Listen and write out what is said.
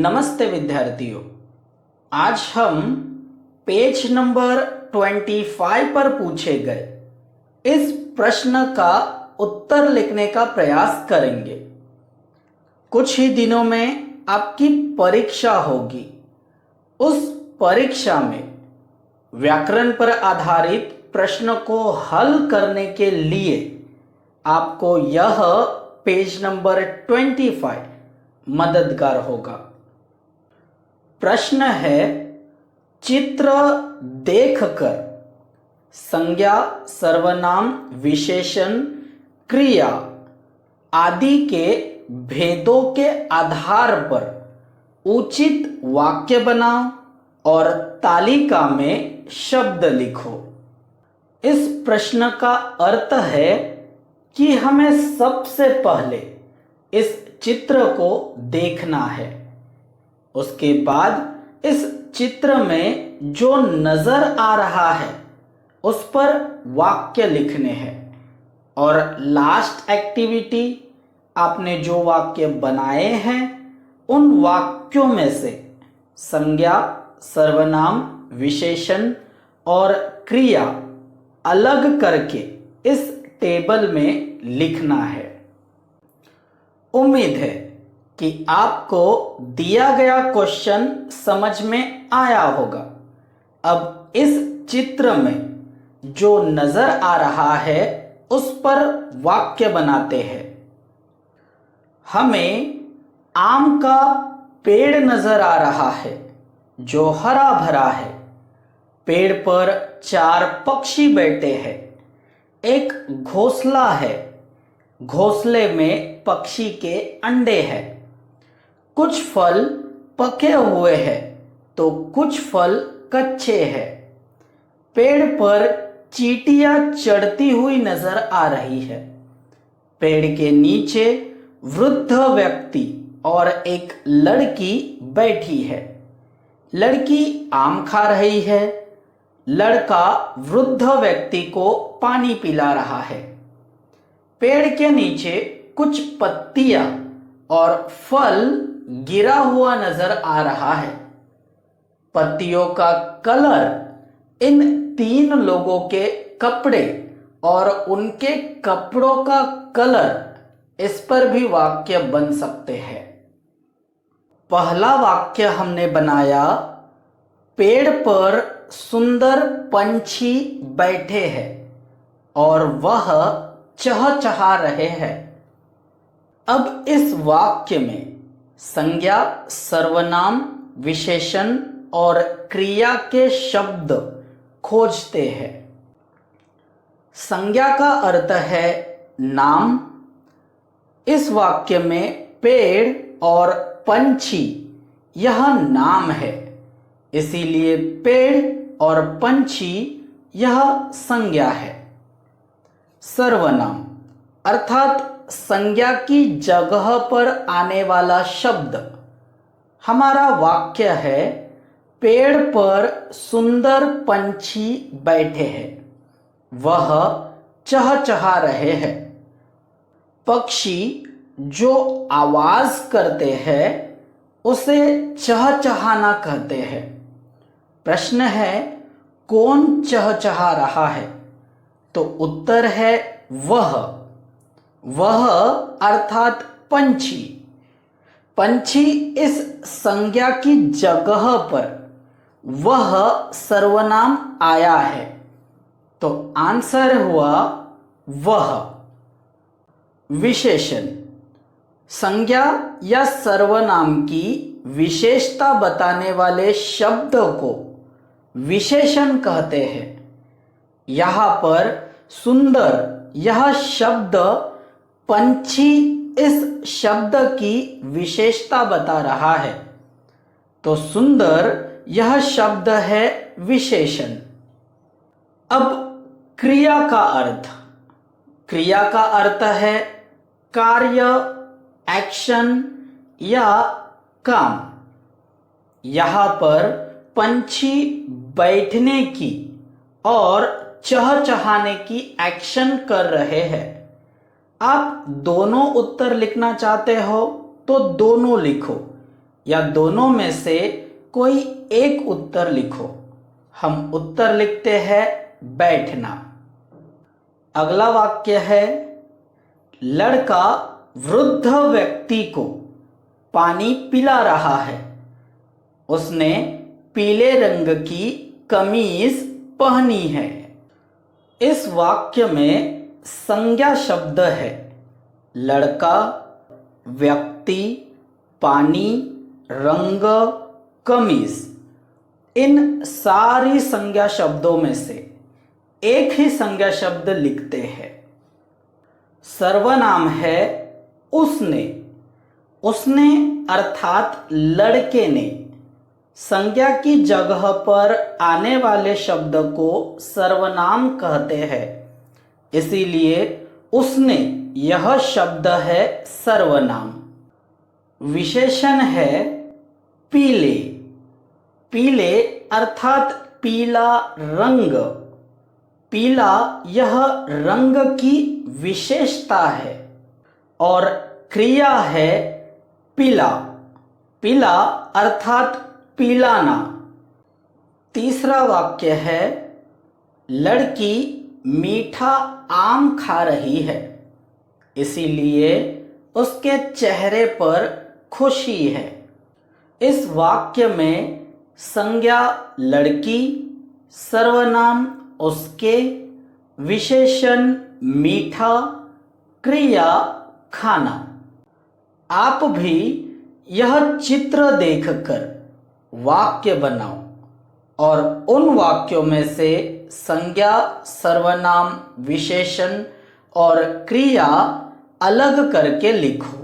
नमस्ते विद्यार्थियों। आज हम पेज नंबर 25 पर पूछे गए इस प्रश्न का उत्तर लिखने का प्रयास करेंगे। कुछ ही दिनों में आपकी परीक्षा होगी। उस परीक्षा में व्याकरण पर आधारित प्रश्न को हल करने के लिए आपको यह पेज नंबर 25 मददगार होगा। प्रश्न है, चित्र देखकर संज्ञा, सर्वनाम, विशेषण, क्रिया आदि के भेदों के आधार पर उचित वाक्य बनाओ और तालिका में शब्द लिखो। इस प्रश्न का अर्थ है कि हमें सबसे पहले इस चित्र को देखना है। उसके बाद इस चित्र में जो नजर आ रहा है उस पर वाक्य लिखने हैं और लास्ट एक्टिविटी, आपने जो वाक्य बनाए हैं उन वाक्यों में से संज्ञा, सर्वनाम, विशेषण और क्रिया अलग करके इस टेबल में लिखना है। उम्मीद है कि आपको दिया गया क्वेश्चन समझ में आया होगा। अब इस चित्र में जो नजर आ रहा है उस पर वाक्य बनाते हैं। हमें आम का पेड़ नजर आ रहा है जो हरा भरा है। पेड़ पर 4 पक्षी बैठे हैं। एक घोंसला है। घोंसले में पक्षी के अंडे हैं। कुछ फल पके हुए हैं तो कुछ फल कच्चे हैं। पेड़ पर चींटियां चढ़ती हुई नजर आ रही है। पेड़ के नीचे वृद्ध व्यक्ति और एक लड़की बैठी है। लड़की आम खा रही है। लड़का वृद्ध व्यक्ति को पानी पिला रहा है। पेड़ के नीचे कुछ पत्तियां और फल गिरा हुआ नजर आ रहा है। पत्तियों का कलर इन 3 लोगों के कपड़े और उनके कपड़ों का कलर, इस पर भी वाक्य बन सकते हैं। पहला वाक्य हमने बनाया, पेड़ पर सुंदर पंछी बैठे हैं और वह चहचहा रहे हैं। अब इस वाक्य में संज्ञा, सर्वनाम, विशेषण और क्रिया के शब्द खोजते हैं। संज्ञा का अर्थ है नाम। इस वाक्य में पेड़ और पंछी यह नाम है, इसीलिए पेड़ और पंछी यह संज्ञा है। सर्वनाम अर्थात संज्ञा की जगह पर आने वाला शब्द। हमारा वाक्य है, पेड़ पर सुंदर पंछी बैठे हैं, वह चहचहा रहे हैं। पक्षी जो आवाज करते हैं उसे चहचहाना कहते हैं। प्रश्न है, कौन चहचहा रहा है? तो उत्तर है वह अर्थात पंछी। पंछी इस संज्ञा की जगह पर वह सर्वनाम आया है, तो आंसर हुआ वह। विशेषण संज्ञा या सर्वनाम की विशेषता बताने वाले शब्द को विशेषण कहते हैं। यहाँ पर सुंदर यह शब्द पंछी इस शब्द की विशेषता बता रहा है, तो सुंदर यह शब्द है विशेषण। अब क्रिया का अर्थ। क्रिया का अर्थ है कार्य, एक्शन या काम। यहाँ पर पंछी बैठने की और चहचहाने की एक्शन कर रहे हैं। आप दोनों उत्तर लिखना चाहते हो तो दोनों लिखो, या दोनों में से कोई एक उत्तर लिखो। हम उत्तर लिखते हैं बैठना। अगला वाक्य है, लड़का वृद्ध व्यक्ति को पानी पिला रहा है। उसने पीले रंग की कमीज पहनी है। इस वाक्य में संज्ञा शब्द है लड़का, व्यक्ति, पानी, रंग, कमीज। इन सारी संज्ञा शब्दों में से एक ही संज्ञा शब्द लिखते हैं। सर्वनाम है उसने। उसने अर्थात लड़के ने। संज्ञा की जगह पर आने वाले शब्द को सर्वनाम कहते हैं, इसीलिए उसने यह शब्द है सर्वनाम। विशेषण है पीले। पीले अर्थात पीला रंग। पीला यह रंग की विशेषता है। और क्रिया है पिला। पिला अर्थात पिलाना। तीसरा वाक्य है, लड़की मीठा आम खा रही है, इसीलिए उसके चेहरे पर खुशी है। इस वाक्य में संज्ञा लड़की, सर्वनाम उसके, विशेषण मीठा, क्रिया खाना। आप भी यह चित्र देखकर वाक्य बनाओ और उन वाक्यों में से संज्ञा, सर्वनाम, विशेषण और क्रिया अलग करके लिखो।